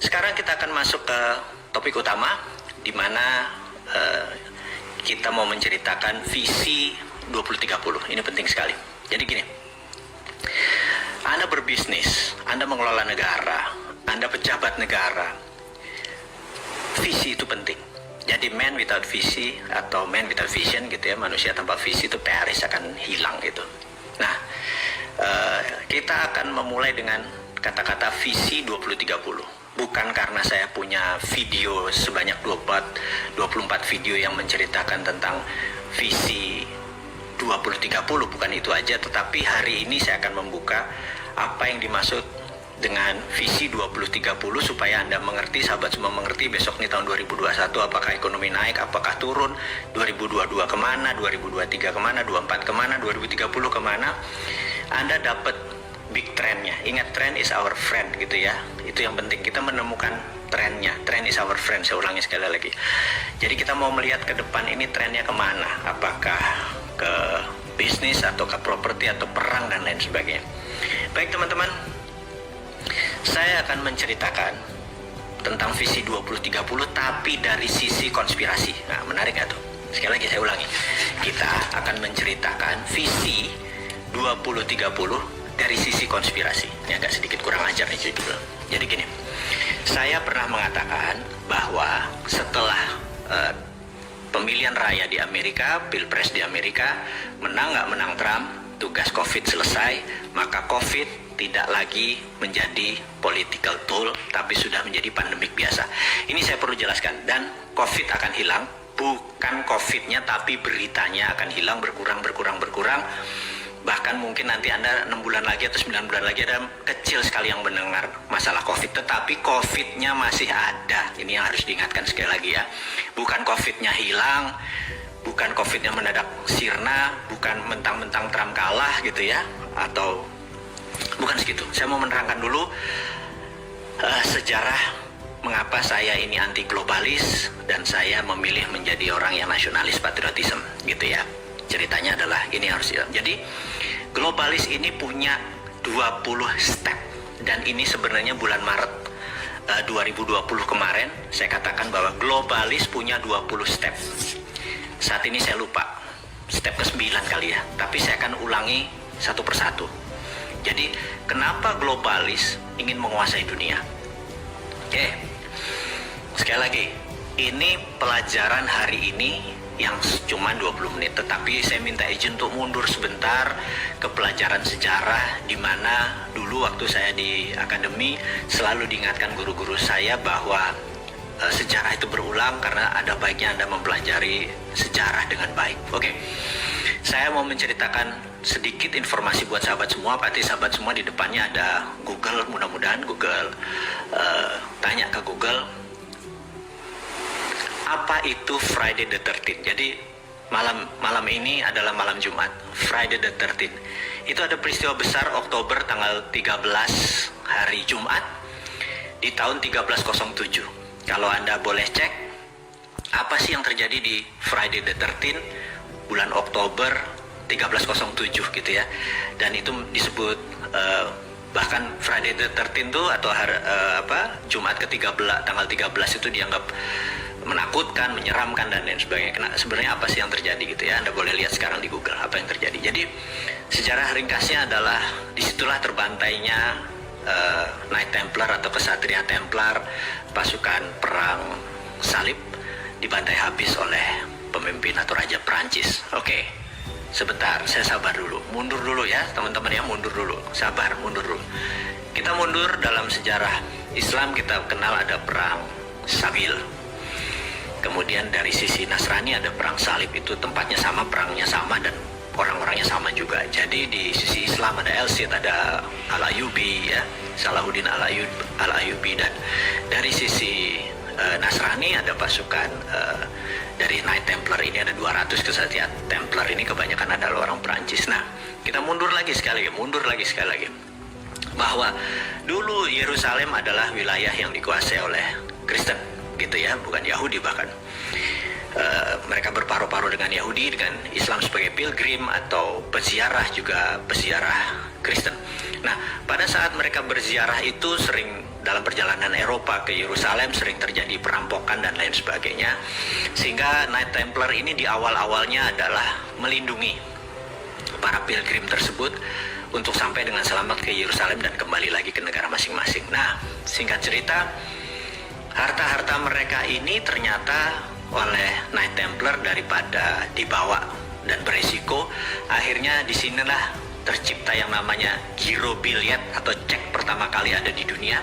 Sekarang kita akan masuk ke topik utama, di mana kita mau menceritakan visi 2030. Ini penting sekali. Jadi gini, Anda berbisnis, Anda mengelola negara, Anda pejabat negara, visi itu penting. Jadi man without visi atau man without vision gitu ya, manusia tanpa visi itu Paris akan hilang gitu. Nah, kita akan memulai dengan kata-kata visi 2030. Bukan karena saya punya video sebanyak 24 video yang menceritakan tentang visi 2030, bukan itu aja, tetapi hari ini saya akan membuka apa yang dimaksud dengan visi 2030 supaya Anda mengerti, sahabat semua mengerti besok nih tahun 2021 apakah ekonomi naik, apakah turun, 2022 kemana, 2023 kemana, 2024 kemana, 2030 kemana. Anda dapat big trendnya. Ingat, trend is our friend gitu ya. Itu yang penting, kita menemukan trendnya. Trend is our friend, saya ulangi sekali lagi. Jadi kita mau melihat ke depan ini trendnya kemana, apakah ke bisnis atau ke properti atau perang dan lain sebagainya. Baik teman-teman, saya akan menceritakan tentang visi 2030 tapi dari sisi konspirasi. Nah, menarik gak tuh? Sekali lagi saya ulangi. Kita akan menceritakan visi 2030 dari sisi konspirasi. Ini agak sedikit kurang ajar nih judul. Jadi gini, saya pernah mengatakan bahwa setelah pemilihan raya di Amerika, pilpres di Amerika, menang nggak menang Trump, tugas COVID selesai, maka COVID tidak lagi menjadi political tool, tapi sudah menjadi pandemik biasa. Ini saya perlu jelaskan, dan COVID akan hilang, bukan COVID-nya, tapi beritanya akan hilang, berkurang. Bahkan mungkin nanti Anda 6 bulan lagi atau 9 bulan lagi ada kecil sekali yang mendengar masalah COVID. Tetapi COVID-nya masih ada. Ini yang harus diingatkan sekali lagi ya. Bukan COVID-nya hilang, bukan COVID-nya mendadak sirna, bukan mentang-mentang Trump kalah gitu ya. Atau bukan segitu. Saya mau menerangkan dulu sejarah mengapa saya ini anti globalis dan saya memilih menjadi orang yang nasionalis patriotisme gitu ya. Ceritanya adalah ini harus ya. Jadi globalis ini punya 20 step, dan ini sebenarnya bulan Maret 2020 kemarin saya katakan bahwa globalis punya 20 step. Saat ini saya lupa step ke-9 kali ya, tapi saya akan ulangi satu persatu. Jadi kenapa globalis ingin menguasai dunia? Oke, sekali lagi, ini pelajaran hari ini yang cuma 20 menit, tetapi saya minta izin untuk mundur sebentar ke pelajaran sejarah, di mana dulu waktu saya di akademi selalu diingatkan guru-guru saya bahwa sejarah itu berulang karena ada baiknya Anda mempelajari sejarah dengan baik. Oke, saya mau menceritakan sedikit informasi buat sahabat semua. Pasti sahabat semua di depannya ada Google, mudah-mudahan Google, tanya ke Google, apa itu Friday the 13th? Jadi malam ini adalah malam Jumat, Friday the 13th. Itu ada peristiwa besar Oktober tanggal 13 hari Jumat di tahun 1307. Kalau Anda boleh cek apa sih yang terjadi di Friday the 13th bulan Oktober 1307 gitu ya. Dan itu disebut bahkan Friday the 13th itu atau Jumat ke-13 tanggal 13 itu dianggap menakutkan, menyeramkan dan lain sebagainya. Sebenarnya apa sih yang terjadi gitu ya? Anda boleh lihat sekarang di Google apa yang terjadi. Jadi sejarah ringkasnya adalah disitulah terbantainya Knight Templar atau kesatria Templar, pasukan perang salib, dibantai habis oleh pemimpin atau raja Prancis. Oke, sebentar, saya sabar dulu, mundur dulu ya teman-teman ya, mundur dulu, sabar, mundur dulu. Kita mundur dalam sejarah Islam, kita kenal ada perang Sabil. Kemudian dari sisi Nasrani ada perang salib, itu tempatnya sama, perangnya sama, dan orang-orangnya sama juga. Jadi di sisi Islam ada El-Cid, ada Al-Ayyubi ya, Salahuddin Al-Ayyubi, dan dari sisi Nasrani ada pasukan dari Knight Templar. Ini ada 200 kesatria Templar, ini kebanyakan adalah orang Perancis. Nah, kita mundur lagi sekali lagi, bahwa dulu Yerusalem adalah wilayah yang dikuasai oleh Kristen gitu ya, bukan Yahudi bahkan. Mereka berparu-paru dengan Yahudi, dengan Islam sebagai pilgrim atau peziarah, juga peziarah Kristen. Nah, pada saat mereka berziarah itu sering dalam perjalanan Eropa ke Yerusalem sering terjadi perampokan dan lain sebagainya. Sehingga Knight Templar ini di awal-awalnya adalah melindungi para pilgrim tersebut untuk sampai dengan selamat ke Yerusalem dan kembali lagi ke negara masing-masing. Nah, singkat cerita, harta-harta mereka ini ternyata oleh Knight Templar daripada dibawa dan beresiko, akhirnya disinilah tercipta yang namanya giro billiet atau cek pertama kali ada di dunia.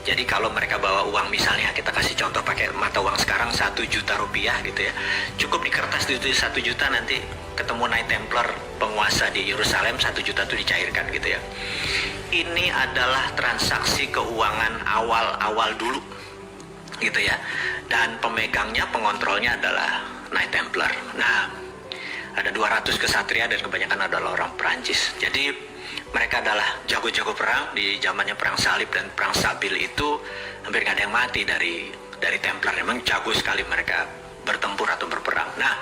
Jadi kalau mereka bawa uang, misalnya kita kasih contoh pakai mata uang sekarang 1 juta rupiah gitu ya, cukup di kertas itu 1 juta, nanti ketemu Knight Templar penguasa di Yerusalem, 1 juta itu dicairkan gitu ya. Ini adalah transaksi keuangan awal-awal dulu gitu ya, dan pemegangnya, pengontrolnya adalah Knight Templar. Nah, ada 200 kesatria dan kebanyakan adalah orang Perancis. Jadi mereka adalah jago-jago perang. Di zamannya perang salib dan perang Sabil itu hampir nggak ada yang mati dari Templar. Memang jago sekali mereka bertempur atau berperang. Nah,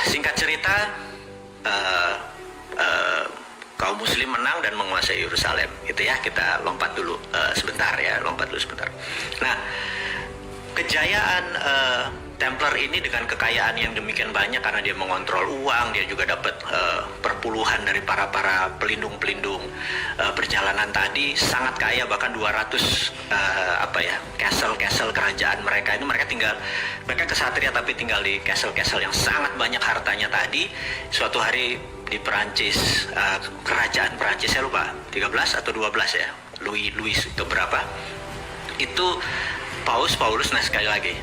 singkat cerita, kaum Muslim menang dan menguasai Yerusalem. Gitu ya, kita lompat dulu sebentar. Nah, kejayaan Templar ini dengan kekayaan yang demikian banyak karena dia mengontrol uang, dia juga dapat perpuluhan dari para pelindung-pelindung perjalanan tadi, sangat kaya, bahkan 200 castle kerajaan mereka ini, mereka kesatria tapi tinggal di castle yang sangat banyak hartanya tadi. Suatu hari di Perancis, kerajaan Perancis saya lupa 13 atau 12 ya, Louis itu berapa, itu Paulus. Nah, sekali lagi,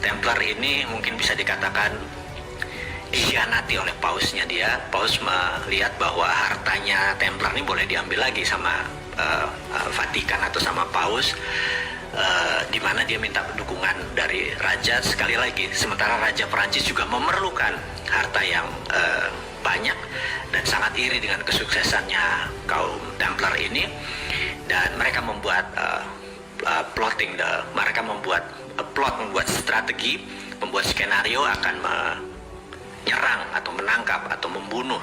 Templar ini mungkin bisa dikatakan dikhianati oleh Pausnya. Paus melihat bahwa hartanya Templar ini boleh diambil lagi sama Vatikan atau sama Paus, di mana dia minta dukungan dari raja. Sekali lagi, sementara Raja Perancis juga memerlukan harta yang banyak dan sangat iri dengan kesuksesannya kaum Templar ini, dan mereka membuat mereka membuat strategi, membuat skenario akan menyerang atau menangkap atau membunuh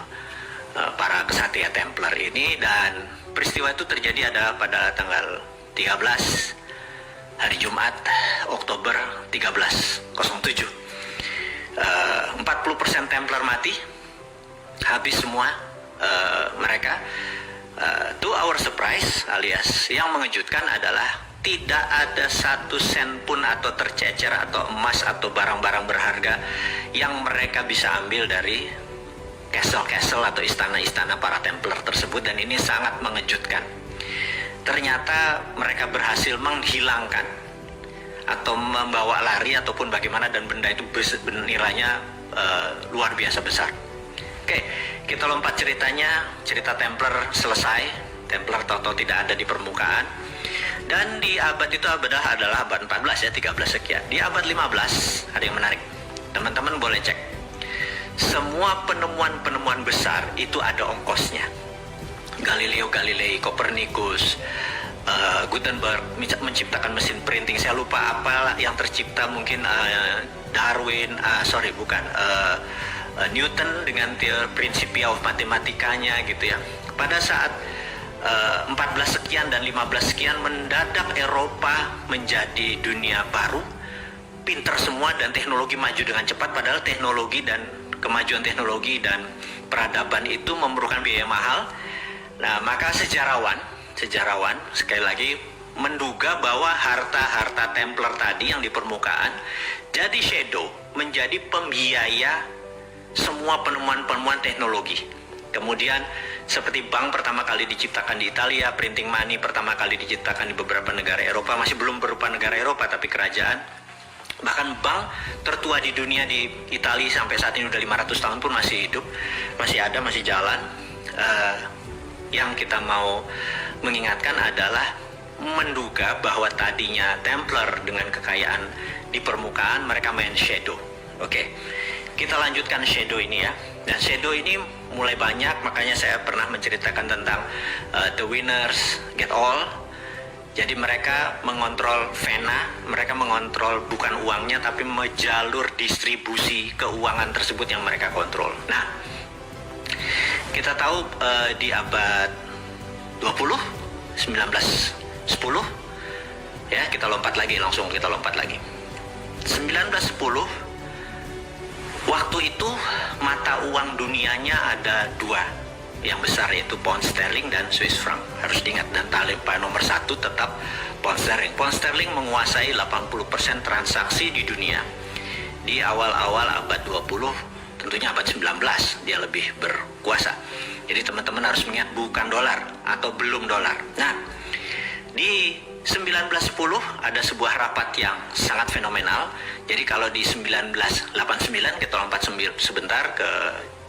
para kesatria Templar ini. Dan peristiwa itu terjadi pada tanggal 13 hari Jumat, Oktober 1307. 40% Templar mati, habis semua mereka. To our surprise, alias yang mengejutkan adalah tidak ada 1 sen pun atau tercecer atau emas atau barang-barang berharga yang mereka bisa ambil dari castle atau istana-istana para Templar tersebut. Dan ini sangat mengejutkan. Ternyata mereka berhasil menghilangkan atau membawa lari ataupun bagaimana, dan benda itu nilainya luar biasa besar. Oke, kita lompat ceritanya. Cerita Templar selesai. Templar tahu-tahu tidak ada di permukaan. Dan di abad itu adalah abad 14 ya, 13 sekian. Di abad 15 ada yang menarik. Teman-teman boleh cek. Semua penemuan-penemuan besar itu ada ongkosnya. Galileo Galilei, Copernicus, Gutenberg menciptakan mesin printing. Saya lupa apa yang tercipta, mungkin Darwin, Newton dengan teori Principia of Mathematicanya gitu ya. Pada saat 14 sekian dan 15 sekian, mendadak Eropa menjadi dunia baru, pinter semua dan teknologi maju dengan cepat. Padahal teknologi dan kemajuan teknologi dan peradaban itu memerlukan biaya mahal. Nah, maka sejarawan sekali lagi menduga bahwa harta-harta Templar tadi yang di permukaan jadi shadow, menjadi pembiaya semua penemuan-penemuan teknologi. Kemudian seperti bank pertama kali diciptakan di Italia, printing money pertama kali diciptakan di beberapa negara Eropa, masih belum berupa negara Eropa tapi kerajaan. Bahkan bank tertua di dunia di Italia sampai saat ini udah 500 tahun pun masih hidup, masih ada, masih jalan. Yang kita mau mengingatkan adalah menduga bahwa tadinya Templar dengan kekayaan di permukaan, mereka main shadow. Oke, kita lanjutkan shadow ini ya. Dan shadow ini mulai banyak, makanya saya pernah menceritakan tentang the winners get all. Jadi mereka mengontrol vena, mereka mengontrol bukan uangnya tapi jalur distribusi keuangan tersebut yang mereka kontrol. Nah, kita tahu di abad 20, Ya, kita lompat lagi, langsung kita lompat lagi. 1910, waktu itu mata uang dunianya ada dua yang besar, yaitu pound sterling dan Swiss franc. Harus diingat, dan nomor satu tetap pound sterling. Pound sterling menguasai 80% transaksi di dunia. Di awal-awal abad 20, tentunya abad 19, dia lebih berkuasa. Jadi teman-teman harus mengingat, bukan dolar atau belum dolar. Nah, di 1910 ada sebuah rapat yang sangat fenomenal. Jadi kalau di 1989, kita lompat sebentar ke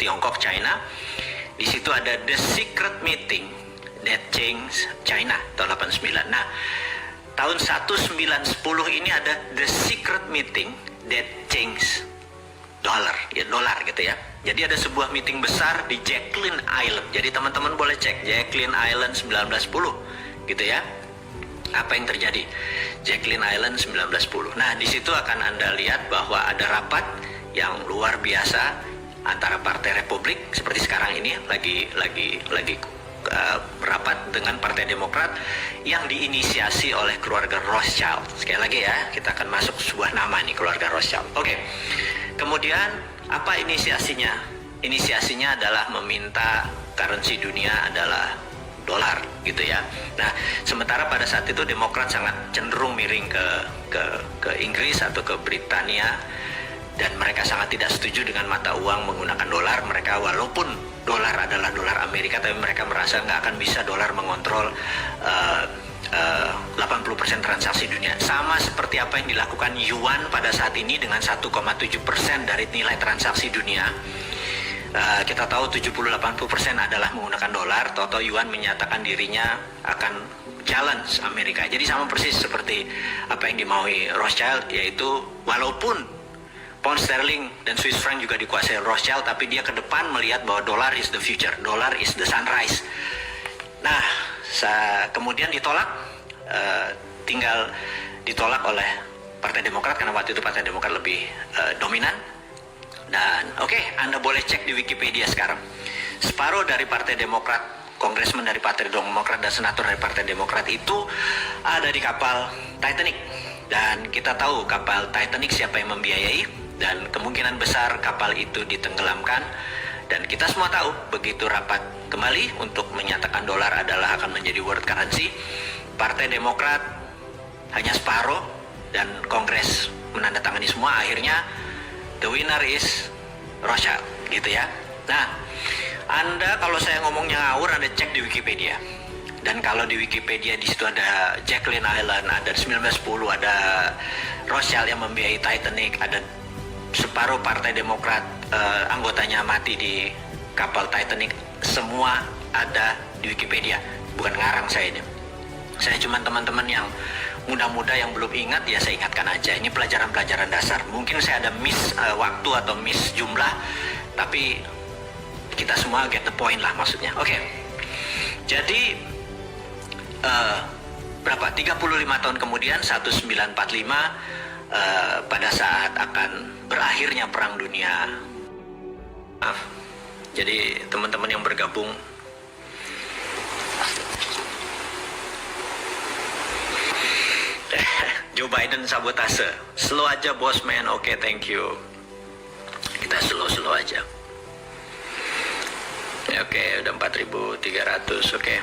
Tiongkok, China. Di situ ada The Secret Meeting That Changed China tahun 89. Nah, tahun 1910 ini ada The Secret Meeting That Changed Dollar, ya dolar gitu ya. Jadi ada sebuah meeting besar di Jacqueline Island. Jadi teman-teman boleh cek Jacqueline Island 1910 gitu ya. Apa yang terjadi? Jacqueline Island 1910. Nah, di situ akan Anda lihat bahwa ada rapat yang luar biasa antara Partai Republik seperti sekarang ini lagi rapat dengan Partai Demokrat yang diinisiasi oleh keluarga Rothschild. Sekali lagi ya, kita akan masuk sebuah nama nih, keluarga Rothschild. Oke. Kemudian apa inisiasinya? Inisiasinya adalah meminta currency dunia adalah dolar gitu ya. Nah, sementara pada saat itu Demokrat sangat cenderung miring ke Inggris atau ke Britania, dan mereka sangat tidak setuju dengan mata uang menggunakan dolar. Mereka, walaupun dolar adalah dolar Amerika, tapi mereka merasa nggak akan bisa dolar mengontrol 80% transaksi dunia. Sama seperti apa yang dilakukan yuan pada saat ini dengan 1,7% dari nilai transaksi dunia. Kita tahu 70-80% adalah menggunakan dolar. Toto yuan menyatakan dirinya akan challenge Amerika. Jadi sama persis seperti apa yang dimaui Rothschild, yaitu walaupun pound sterling dan Swiss franc juga dikuasai Rothschild, tapi dia ke depan melihat bahwa dolar is the future, dolar is the sunrise. Nah, kemudian ditolak, tinggal ditolak oleh Partai Demokrat karena waktu itu Partai Demokrat lebih dominan. Dan oke, Anda boleh cek di Wikipedia sekarang. Separuh dari Partai Demokrat, kongresmen dari Partai Demokrat dan senator dari Partai Demokrat itu ada di kapal Titanic. Dan kita tahu kapal Titanic siapa yang membiayai, dan kemungkinan besar kapal itu ditenggelamkan. Dan kita semua tahu begitu rapat kembali untuk menyatakan dolar adalah akan menjadi world currency, Partai Demokrat hanya separuh dan Kongres menandatangani semua. Akhirnya the winner is Rothschild gitu ya. Nah, Anda kalau saya ngomongnya ngawur, Anda cek di Wikipedia. Dan kalau di Wikipedia di situ ada Jacqueline Island, ada 1910, ada Rothschild yang membiayai Titanic, ada separuh Partai Demokrat anggotanya mati di kapal Titanic. Semua ada di Wikipedia, bukan ngarang saya ini. Saya cuma teman-teman yang muda-muda yang belum ingat, ya saya ingatkan aja. Ini pelajaran-pelajaran dasar. Mungkin saya ada miss waktu atau miss jumlah, tapi kita semua get the point lah maksudnya. Oke. Jadi berapa? 35 tahun kemudian, 1945, pada saat akan berakhirnya Perang Dunia. Maaf. Jadi teman-teman yang bergabung, Joe Biden sabotase. Slow aja bos man. Oke, thank you. Kita slow aja. Oke, udah 4.300. Oke.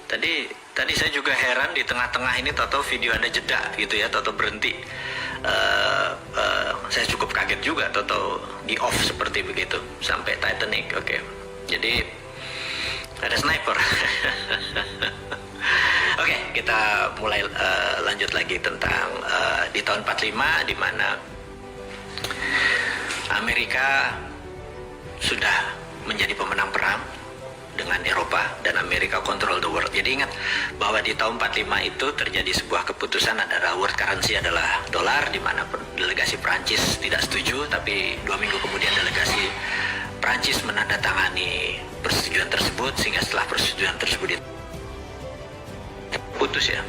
Tadi saya juga heran di tengah-tengah ini Toto video ada jeda gitu ya, Toto berhenti. Saya cukup kaget juga Toto di off seperti begitu sampai Titanic. Oke. Jadi ada sniper. Oke, kita mulai lanjut lagi tentang di tahun 45 di mana Amerika sudah menjadi pemenang perang dengan Eropa dan Amerika control the world. Jadi ingat bahwa di tahun 45 itu terjadi sebuah keputusan adalah world currency adalah dolar, di mana delegasi Prancis tidak setuju, tapi 2 minggu kemudian delegasi Prancis menandatangani persetujuan tersebut, sehingga setelah persetujuan tersebut putus ya.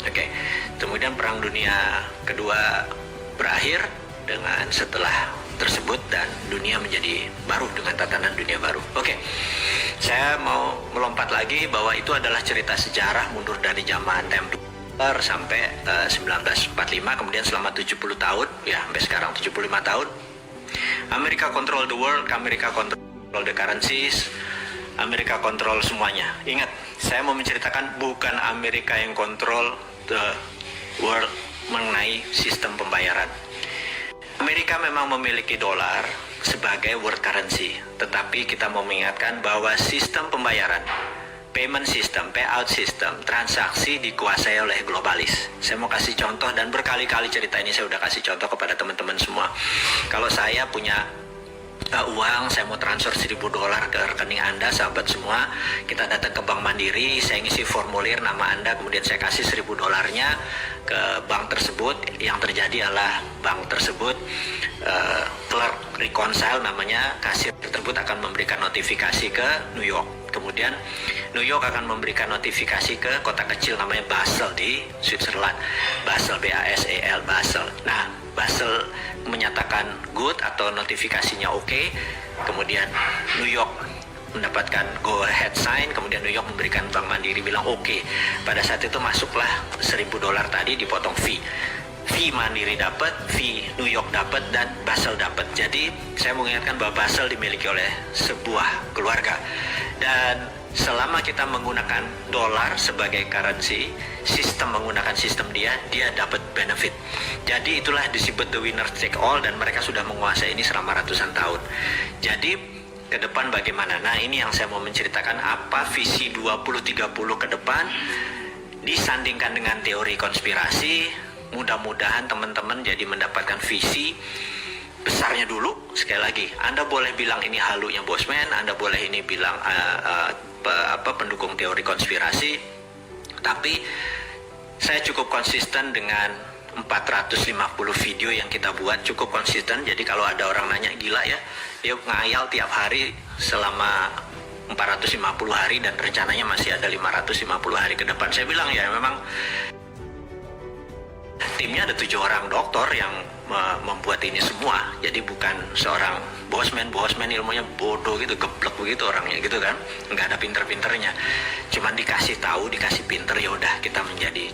Oke. Kemudian Perang Dunia Kedua berakhir dengan setelah tersebut dan dunia menjadi baru dengan tatanan dunia baru. Oke, saya mau melompat lagi bahwa itu adalah cerita sejarah mundur dari zaman Templar sampai 1945, kemudian selama 70 tahun, ya sampai sekarang 75 tahun, Amerika control the world, Amerika control the currencies, Amerika kontrol semuanya. Ingat, saya mau menceritakan bukan Amerika yang kontrol the world mengenai sistem pembayaran. Amerika memang memiliki dolar sebagai world currency, tetapi kita mau mengingatkan bahwa sistem pembayaran, payment system, payout system, transaksi dikuasai oleh globalis. Saya mau kasih contoh dan berkali-kali cerita ini saya udah kasih contoh kepada teman-teman semua. Kalau saya punya uang, saya mau transfer $1.000 ke rekening Anda, sahabat semua, kita datang ke Bank Mandiri, saya ngisi formulir nama Anda, kemudian saya kasih $1.000-nya ke bank tersebut. Yang terjadi adalah bank tersebut, clerk reconcile namanya, kasir tersebut akan memberikan notifikasi ke New York. Kemudian New York akan memberikan notifikasi ke kota kecil namanya Basel di Switzerland. Basel, B-A-S-E-L, Basel. Nah, Basel menyatakan good atau notifikasinya oke. Kemudian New York mendapatkan go ahead sign, kemudian New York memberikan Bank Mandiri bilang oke. Pada saat itu masuklah $1.000 tadi, dipotong fee. Fee Mandiri dapat, fee New York dapat, dan Basel dapat. Jadi saya mengingatkan bahwa Basel dimiliki oleh sebuah keluarga. Dan selama kita menggunakan dolar sebagai currency, sistem menggunakan sistem dia dapat benefit. Jadi itulah disebut the winner take all, dan mereka sudah menguasai ini selama ratusan tahun. Jadi ke depan bagaimana? Nah, ini yang saya mau menceritakan, apa visi 2030 ke depan disandingkan dengan teori konspirasi. Mudah-mudahan teman-teman jadi mendapatkan visi besarnya dulu. Sekali lagi, Anda boleh bilang ini halunya Bosman, Anda boleh ini bilang pendukung teori konspirasi, tapi saya cukup konsisten dengan 450 video yang kita buat, cukup konsisten. Jadi kalau ada orang nanya, gila ya, dia ngayal tiap hari selama 450 hari dan rencananya masih ada 550 hari ke depan. Saya bilang ya memang timnya ada 7 orang dokter yang membuat ini semua. Jadi bukan seorang bosman ilmunya bodoh gitu, geblek begitu orangnya gitu kan, nggak ada pinter-pinternya, cuman dikasih tahu, dikasih pinter, ya udah kita menjadi